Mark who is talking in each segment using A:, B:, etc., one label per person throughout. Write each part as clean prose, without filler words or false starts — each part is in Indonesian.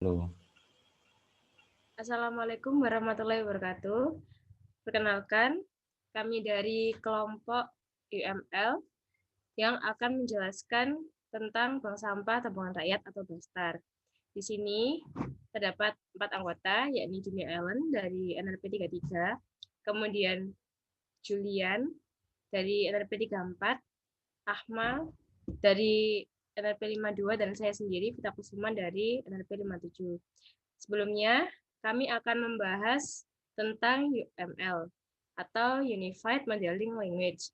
A: Halo.
B: Assalamualaikum warahmatullahi wabarakatuh. Perkenalkan, kami dari kelompok UML yang akan menjelaskan tentang bank sampah tabungan rakyat atau BASTAR. Di sini terdapat 4 anggota, yakni Julia Ellen dari NRP 33, kemudian Julian dari NRP 34, Ahmal dari NRP 52, dan saya sendiri, Vita Kusuma dari NRP 57. Sebelumnya, kami akan membahas tentang UML atau Unified Modeling Language,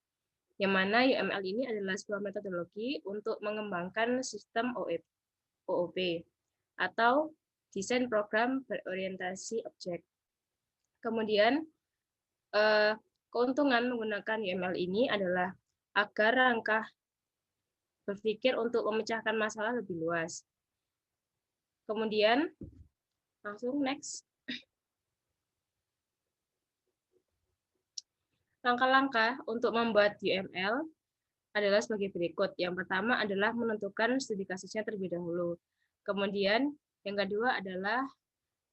B: yang mana UML ini adalah sebuah metodologi untuk mengembangkan sistem OOP atau desain program berorientasi objek. Kemudian, keuntungan menggunakan UML ini adalah agar rangka berpikir untuk memecahkan masalah lebih luas. Kemudian, langsung next. Langkah-langkah untuk membuat UML adalah sebagai berikut. Yang pertama adalah menentukan studi kasusnya terlebih dahulu. Kemudian yang kedua adalah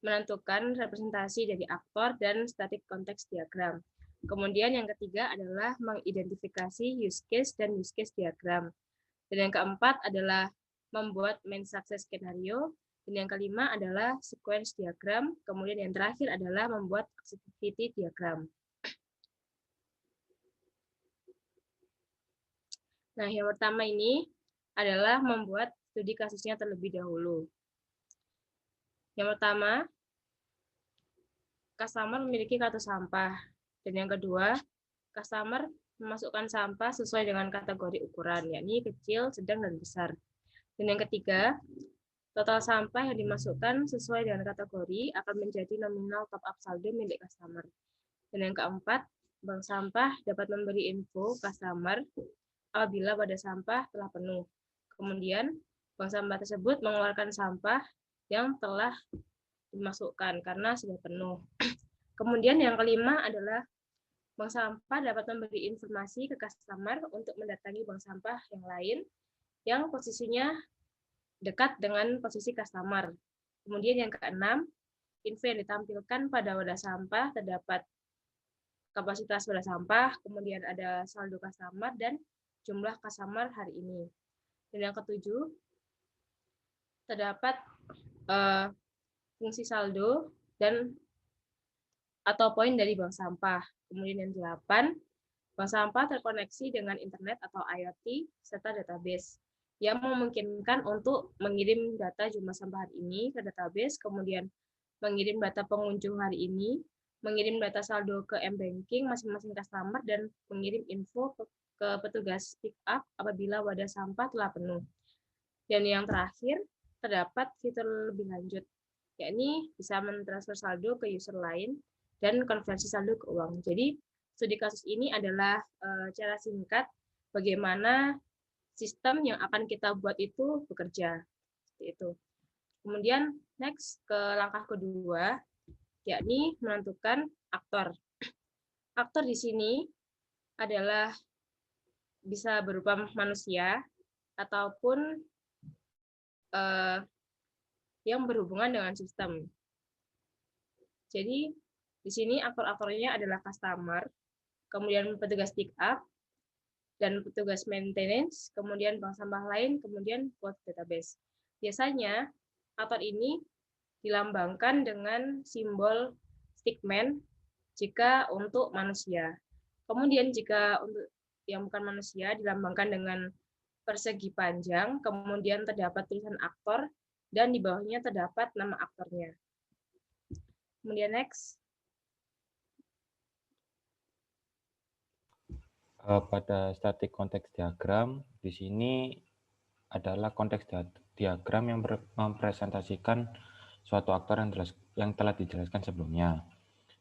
B: menentukan representasi dari aktor dan static context diagram. Kemudian yang ketiga adalah mengidentifikasi use case dan use case diagram. Dan yang keempat adalah membuat main success scenario. Dan yang kelima adalah sequence diagram. Kemudian yang terakhir adalah membuat activity diagram. Nah, yang pertama ini adalah membuat studi kasusnya terlebih dahulu. Yang pertama, customer memiliki kartu sampah. Dan yang kedua, customer memasukkan sampah sesuai dengan kategori ukuran, yakni kecil, sedang, dan besar. Dan yang ketiga, total sampah yang dimasukkan sesuai dengan kategori akan menjadi nominal top-up saldo milik customer. Dan yang keempat, bank sampah dapat memberi info customer apabila wadah sampah telah penuh. Kemudian, bank sampah tersebut mengeluarkan sampah yang telah dimasukkan karena sudah penuh. Kemudian yang kelima adalah bank sampah dapat memberi informasi ke customer untuk mendatangi bank sampah yang lain yang posisinya dekat dengan posisi customer. Kemudian yang keenam, info yang ditampilkan pada wadah sampah terdapat kapasitas wadah sampah, kemudian ada saldo customer, dan jumlah customer hari ini. Dan yang ketujuh, terdapat fungsi saldo dan atau poin dari bank sampah. Kemudian yang 8, bank sampah terkoneksi dengan internet atau IoT serta database yang memungkinkan untuk mengirim data jumlah sampah hari ini ke database, kemudian mengirim data pengunjung hari ini, mengirim data saldo ke M-Banking masing-masing customer, dan mengirim info ke petugas pick up apabila wadah sampah telah penuh. Dan yang terakhir, terdapat fitur lebih lanjut, yakni bisa mentransfer saldo ke user lain dan konversi saldo ke uang. Jadi, studi kasus ini adalah cara singkat bagaimana sistem yang akan kita buat itu bekerja. Seperti itu. Kemudian, next ke langkah kedua, yakni menentukan aktor. Aktor di sini adalah bisa berupa manusia ataupun yang berhubungan dengan sistem. Jadi, di sini aktor-aktornya adalah customer, kemudian petugas pick up, dan petugas maintenance, kemudian bank sampah lain, kemudian buat database. Biasanya, aktor ini dilambangkan dengan simbol stickman jika untuk manusia. Kemudian jika untuk yang bukan manusia dilambangkan dengan persegi panjang, kemudian terdapat tulisan aktor, dan di bawahnya terdapat nama aktornya. Kemudian next.
A: Pada static context diagram, di sini adalah konteks diagram yang mempresentasikan suatu aktor yang telah dijelaskan sebelumnya.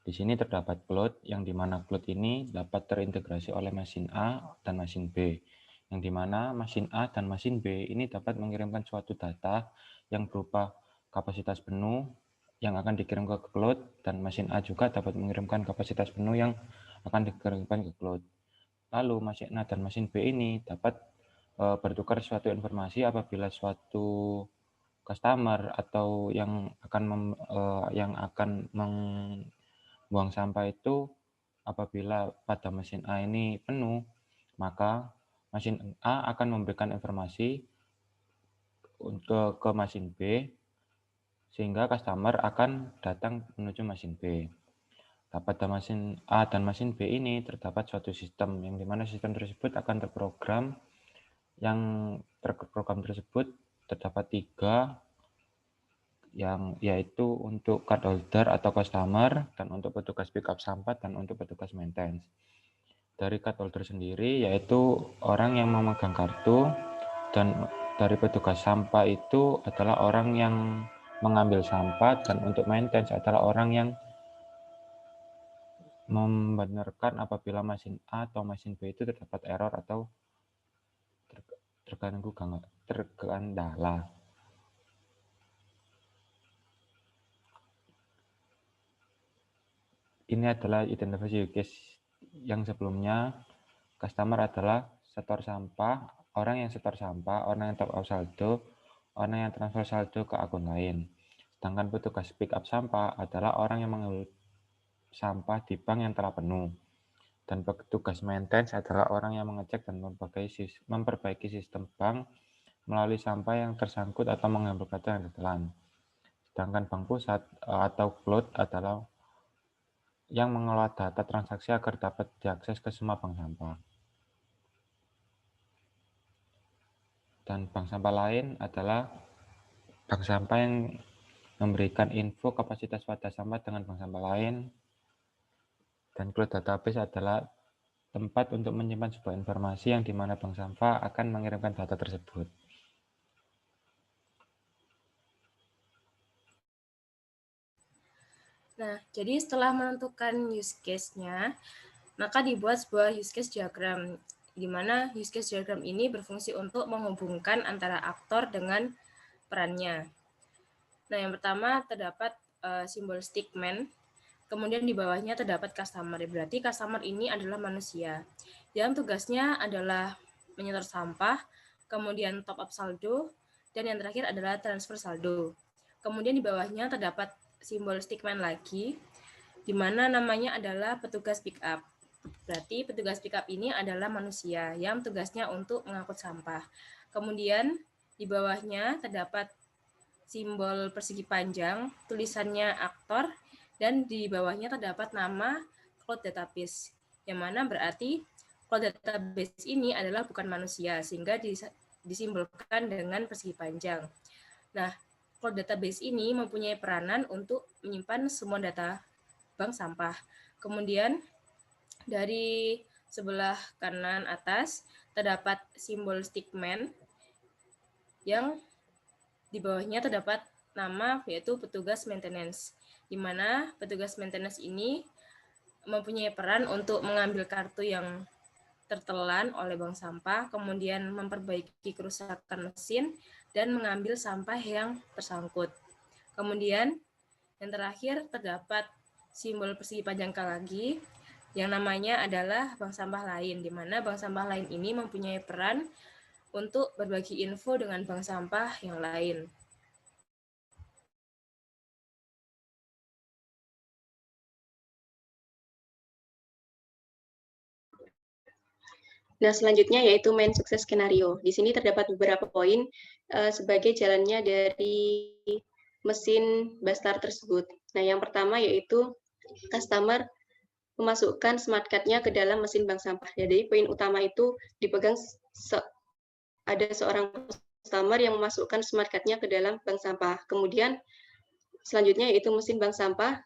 A: Di sini terdapat plot, yang dimana plot ini dapat terintegrasi oleh mesin A dan mesin B, yang dimana mesin A dan mesin B ini dapat mengirimkan suatu data yang berupa kapasitas penuh yang akan dikirim ke cloud, dan mesin A juga dapat mengirimkan kapasitas penuh yang akan dikirimkan ke cloud. Lalu mesin A dan mesin B ini dapat bertukar suatu informasi apabila suatu customer atau yang akan membuang sampah itu apabila pada mesin A ini penuh, maka mesin A akan memberikan informasi ke mesin B, sehingga customer akan datang menuju mesin B. Nah, pada mesin A dan mesin B ini terdapat suatu sistem, yang dimana sistem tersebut akan terprogram, yang terprogram tersebut terdapat 3, yaitu untuk card holder atau customer, dan untuk petugas pickup sampah, dan untuk petugas maintenance. Dari card holder sendiri yaitu orang yang memegang kartu, dan dari petugas sampah itu adalah orang yang mengambil sampah, dan untuk maintenance adalah orang yang membenarkan apabila mesin A atau mesin B itu terdapat error atau terkendala. Ini adalah identifikasi use case yang sebelumnya. Customer adalah setor sampah, orang yang setor sampah, orang yang top up saldo, orang yang transfer saldo ke akun lain. Sedangkan petugas pick up sampah adalah orang yang mengambil sampah di bank yang telah penuh. Dan petugas maintenance adalah orang yang mengecek dan memperbaiki sistem bank melalui sampah yang tersangkut atau mengambil data yang tertelan. Sedangkan bank pusat atau float adalah yang mengelola data transaksi agar dapat diakses ke semua bank sampah. Dan bank sampah lain adalah bank sampah yang memberikan info kapasitas wadah sampah dengan bank sampah lain. Dan cloud database adalah tempat untuk menyimpan sebuah informasi yang dimana bank sampah akan mengirimkan data tersebut.
B: Nah, jadi setelah menentukan use case-nya, maka dibuat sebuah use case diagram, di mana use case diagram ini berfungsi untuk menghubungkan antara aktor dengan perannya. Nah, yang pertama terdapat simbol stickman, kemudian di bawahnya terdapat customer. Berarti customer ini adalah manusia yang tugasnya adalah menyetor sampah, kemudian top up saldo, dan yang terakhir adalah transfer saldo. Kemudian di bawahnya terdapat simbol stickman lagi, di mana namanya adalah petugas pick up. Berarti petugas pick up ini adalah manusia yang tugasnya untuk mengangkut sampah. Kemudian di bawahnya terdapat simbol persegi panjang, tulisannya aktor, dan di bawahnya terdapat nama cloud database, yang mana berarti cloud database ini adalah bukan manusia, sehingga disimbolkan dengan persegi panjang. Nah, cloud database ini mempunyai peranan untuk menyimpan semua data bank sampah. Kemudian dari sebelah kanan atas terdapat simbol stickman yang di bawahnya terdapat nama yaitu petugas maintenance, di mana petugas maintenance ini mempunyai peran untuk mengambil kartu yang tertelan oleh bank sampah, kemudian memperbaiki kerusakan mesin, dan mengambil sampah yang tersangkut. Kemudian yang terakhir terdapat simbol persegi panjang lagi, yang namanya adalah bank sampah lain, di mana bank sampah lain ini mempunyai peran untuk berbagi info dengan bank sampah yang lain.
C: Nah, selanjutnya yaitu main success skenario. Di sini terdapat beberapa poin sebagai jalannya dari mesin Bastar tersebut. Nah, yang pertama yaitu customer memasukkan smart card-nya ke dalam mesin bank sampah. Jadi poin utama itu dipegang ada seorang customer yang memasukkan smart card-nya ke dalam bank sampah. Kemudian selanjutnya yaitu mesin bank sampah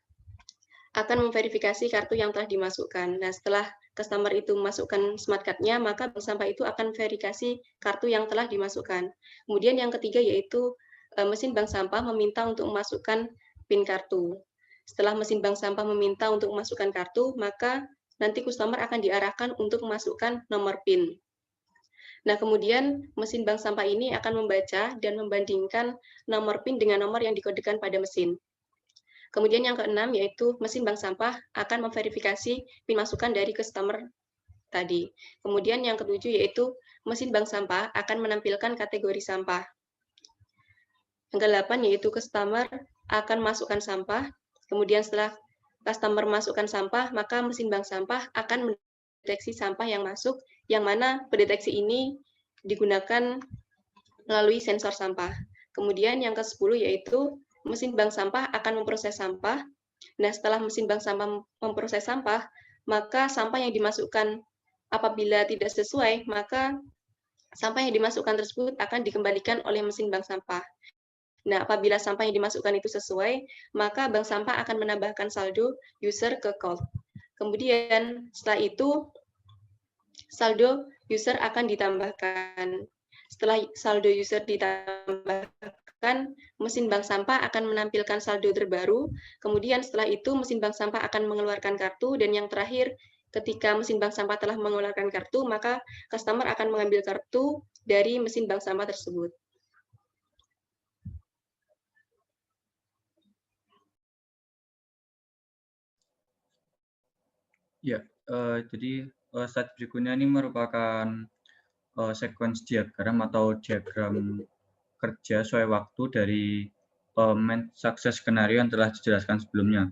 C: akan memverifikasi kartu yang telah dimasukkan. Nah, setelah customer itu memasukkan smart card-nya, maka bank sampah itu akan verifikasi kartu yang telah dimasukkan. Kemudian yang ketiga yaitu mesin bank sampah meminta untuk memasukkan PIN kartu. Setelah mesin bank sampah meminta untuk memasukkan kartu, maka nanti customer akan diarahkan untuk memasukkan nomor PIN. Nah, kemudian mesin bank sampah ini akan membaca dan membandingkan nomor PIN dengan nomor yang dikodekan pada mesin. Kemudian yang keenam yaitu mesin bank sampah akan memverifikasi PIN masukan dari customer tadi. Kemudian yang ketujuh yaitu mesin bank sampah akan menampilkan kategori sampah. Angka 8 yaitu customer akan masukkan sampah. Kemudian setelah customer masukkan sampah, maka mesin bank sampah akan mendeteksi sampah yang masuk, yang mana pendeteksi ini digunakan melalui sensor sampah. Kemudian yang ke-10 yaitu mesin bank sampah akan memproses sampah. Nah, setelah mesin bank sampah memproses sampah, maka sampah yang dimasukkan apabila tidak sesuai, maka sampah yang dimasukkan tersebut akan dikembalikan oleh mesin bank sampah. Nah, apabila sampah yang dimasukkan itu sesuai, maka bank sampah akan menambahkan saldo user ke call. Kemudian setelah itu saldo user akan ditambahkan. Setelah saldo user ditambahkan, mesin bank sampah akan menampilkan saldo terbaru. Kemudian setelah itu mesin bank sampah akan mengeluarkan kartu, dan yang terakhir ketika mesin bank sampah telah mengeluarkan kartu, maka customer akan mengambil kartu dari mesin bank sampah tersebut.
D: Ya, jadi slide berikutnya ini merupakan sequence diagram atau diagram kerja sesuai waktu dari main success scenario yang telah dijelaskan sebelumnya.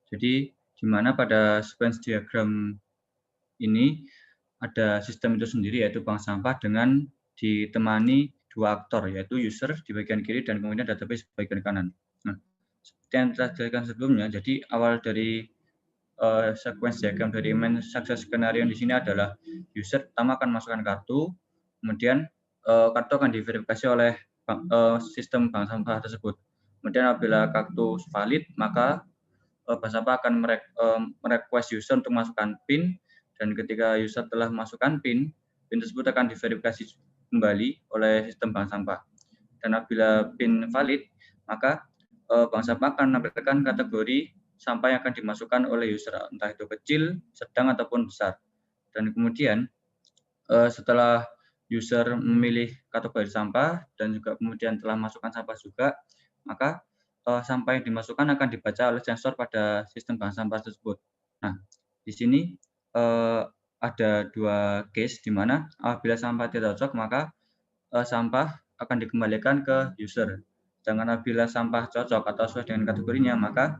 D: Jadi, di mana pada sequence diagram ini ada sistem itu sendiri, yaitu bank sampah dengan ditemani dua aktor, yaitu user di bagian kiri dan kemudian database di bagian kanan. Nah, seperti yang telah dijelaskan sebelumnya, jadi awal dari sequence diagram dari main success scenario di sini adalah user pertama akan masukkan kartu, kemudian kartu akan diverifikasi oleh sistem bank sampah tersebut. Kemudian apabila kartu valid, maka bank sampah akan merequest user untuk masukkan PIN, dan ketika user telah masukkan PIN tersebut akan diverifikasi kembali oleh sistem bank sampah. Dan apabila PIN valid, maka bank sampah akan menampilkan kategori sampah yang akan dimasukkan oleh user, entah itu kecil, sedang, ataupun besar. Dan kemudian setelah user memilih kategori sampah dan juga kemudian telah masukkan sampah juga, maka sampah yang dimasukkan akan dibaca oleh sensor pada sistem bank sampah tersebut. Nah, di sini ada dua case di mana apabila sampah tidak cocok, maka sampah akan dikembalikan ke user. Sedangkan apabila sampah cocok atau sesuai dengan kategorinya, maka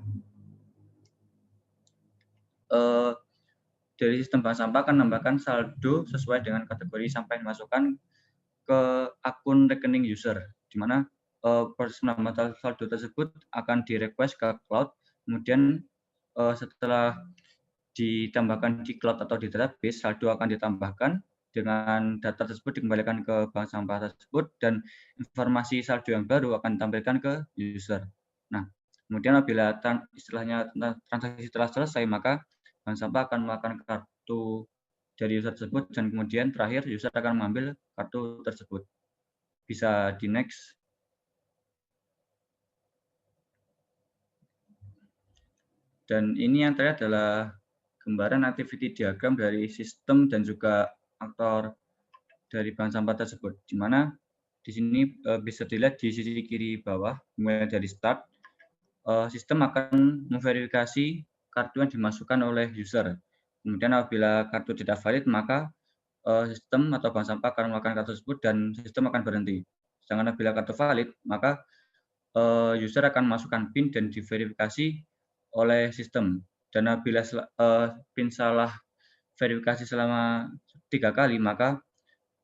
D: dari sistem bank sampah akan menambahkan saldo sesuai dengan kategori sampah yang dimasukkan ke akun rekening user, di mana proses penambahan saldo tersebut akan di-request ke cloud, kemudian setelah ditambahkan di cloud atau di database, saldo akan ditambahkan dengan data tersebut dikembalikan ke bank sampah tersebut, dan informasi saldo yang baru akan ditampilkan ke user. Nah, kemudian apabila istilahnya transaksi telah selesai, maka bank sampah akan melakukan kartu dari user tersebut, dan kemudian terakhir user akan mengambil kartu tersebut. Bisa di next. Dan ini yang terlihat adalah gambaran activity diagram dari sistem dan juga aktor dari bank sampah tersebut, di mana di sini bisa dilihat di sisi kiri bawah, mulai dari start, sistem akan memverifikasi kartu yang dimasukkan oleh user. Kemudian apabila kartu tidak valid, maka sistem atau bank sampah akan melakukan kartu tersebut dan sistem akan berhenti. Sedangkan apabila kartu valid, maka user akan masukkan PIN dan diverifikasi oleh sistem. Dan apabila PIN salah verifikasi selama 3 kali, maka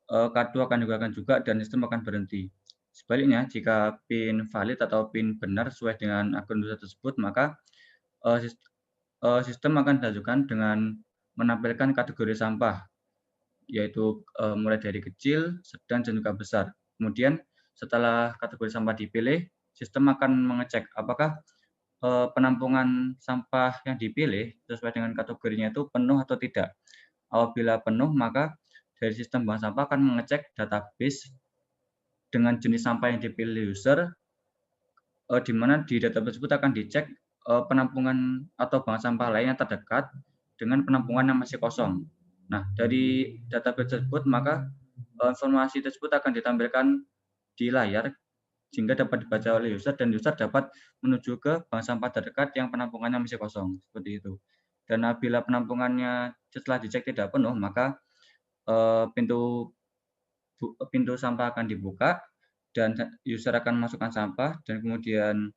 D: kartu akan digunakan juga dan sistem akan berhenti. Sebaliknya, jika PIN valid atau PIN benar sesuai dengan akun user tersebut, maka sistem akan dilanjutkan dengan menampilkan kategori sampah, yaitu mulai dari kecil, sedang, dan juga besar. Kemudian setelah kategori sampah dipilih, sistem akan mengecek apakah penampungan sampah yang dipilih sesuai dengan kategorinya itu penuh atau tidak. Apabila penuh, maka dari sistem bank sampah akan mengecek database dengan jenis sampah yang dipilih user, di mana di database tersebut akan dicek penampungan atau bank sampah lainnya terdekat dengan penampungan yang masih kosong. Nah, dari database tersebut, maka informasi tersebut akan ditampilkan di layar sehingga dapat dibaca oleh user, dan user dapat menuju ke bank sampah terdekat yang penampungannya masih kosong, seperti itu. Dan apabila penampungannya setelah dicek tidak penuh, maka pintu sampah akan dibuka, dan user akan memasukkan sampah, dan kemudian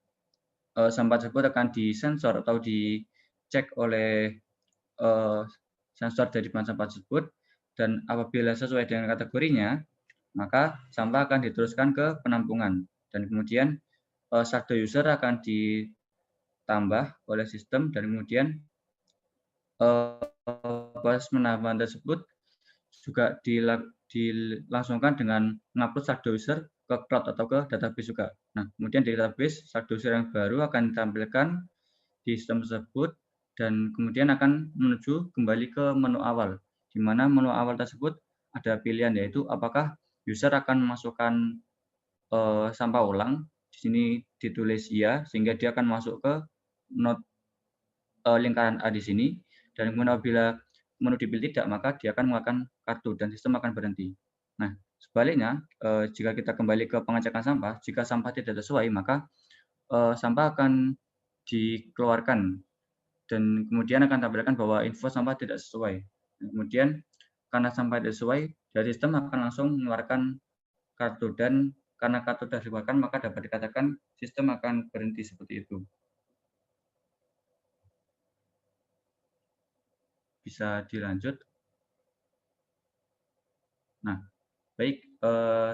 D: sampah tersebut akan disensor atau dicek oleh sensor dari bank sampah tersebut, dan apabila sesuai dengan kategorinya, maka sampah akan diteruskan ke penampungan, dan kemudian saldo user akan ditambah oleh sistem, dan kemudian proses penambahan tersebut juga dilangsungkan dengan mengupload saldo user ke cloud atau ke database juga. Nah, kemudian di database saldo user yang baru akan ditampilkan di sistem tersebut, dan kemudian akan menuju kembali ke menu awal, di mana menu awal tersebut ada pilihan, yaitu apakah user akan memasukkan sampah ulang. Di sini ditulis iya, sehingga dia akan masuk ke node lingkaran A di sini, dan kemudian apabila menu dipilih tidak, maka dia akan mengeluarkan kartu dan sistem akan berhenti. Nah, sebaliknya, jika kita kembali ke pengecekan sampah, jika sampah tidak sesuai, maka sampah akan dikeluarkan, dan kemudian akan tampilkan bahwa info sampah tidak sesuai. Kemudian karena sampah tidak sesuai, dari sistem akan langsung mengeluarkan kartu, dan karena kartu sudah dikeluarkan, maka dapat dikatakan sistem akan berhenti seperti itu. Bisa dilanjut. Nah, baik,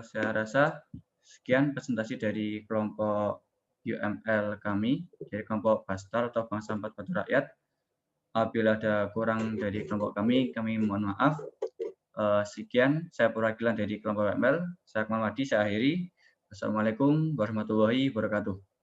D: saya rasa sekian presentasi dari kelompok UML kami, dari kelompok Bastar atau Bank Sampah Batu Rakyat. Apabila ada kurang dari kelompok kami mohon maaf. Sekian, saya perwakilan dari kelompok UML. Saya Akmal Wadi, saya akhiri. Wassalamualaikum warahmatullahi wabarakatuh.